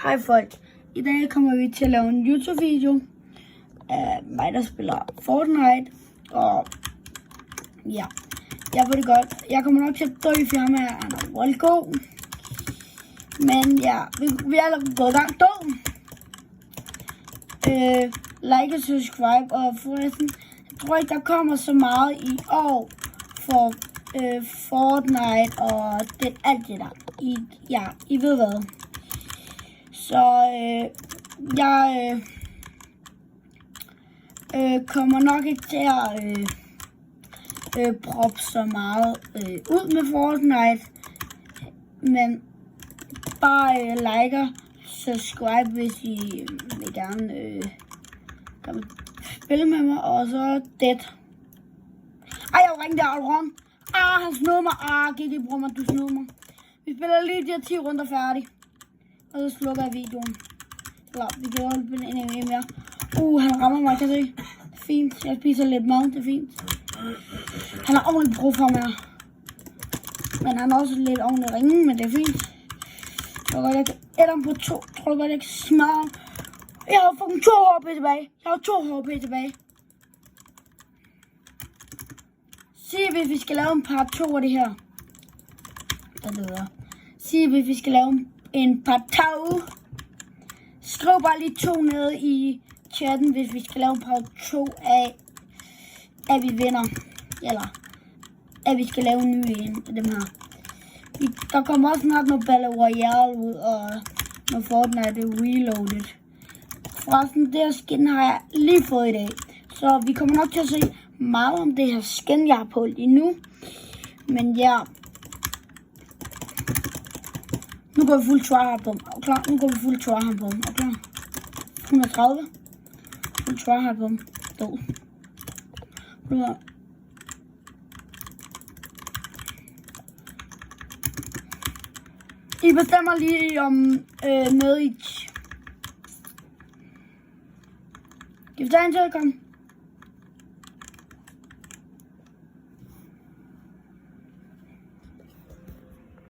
Hej folk, i dag kommer vi til at lave en YouTube-video af mig, der spiller Fortnite, og ja, jeg ved det godt. Jeg kommer nok til at dø i firmaet af Volko, men ja, vi er allerede gået i gang død. Like og subscribe, og forresten, jeg tror ikke, der kommer så meget i år for Fortnite og alt det der. I ved hvad. Så jeg kommer nok ikke til at proppe så meget ud med Fortnite, men bare like og subscribe, hvis I vil gerne spille med mig, og så det. Ej, jeg ringte Alron. Han snød mig. GG bror mig, du snød mig. Vi spiller lige de her 10 runder færdig. Og så slukker jeg videoen. Eller, vi kan holde på en mere. Han rammer mig, kan jeg se. Fint. Jeg spiser lidt mad, det er fint. Han har ordentligt brug for mig. Men han er også lidt ordentligt ringe, men det er fint. Jeg tror godt, jeg kan æde ham på 2. Jeg tror godt, jeg kan smadre ham. Jeg har fucking 2 HP tilbage. Jeg har 2 HP tilbage. Sig, hvis vi skal lave en part 2 af det her. Der lyder. Sig, hvis vi skal lave en part 2. Skriv bare lige 2 nede i chatten, hvis vi skal lave en part 2 af, at vi vinder. Eller, at vi skal lave en ny en af dem her. Der kommer også snart noget Battle Royale ud, og noget Fortnite Reloaded. Forresten, det her skin har jeg lige fået i dag. Så vi kommer nok til at se meget om det her skin, jeg har på lige nu. Men ja. Nu går vi fuld tryhard på ham. Klar, nu går vi fuld tryhard på ham. Klar. 130. Fuld tryhard på ham. Død. I bestemmer lige om noget i. Giv dig en til at komme.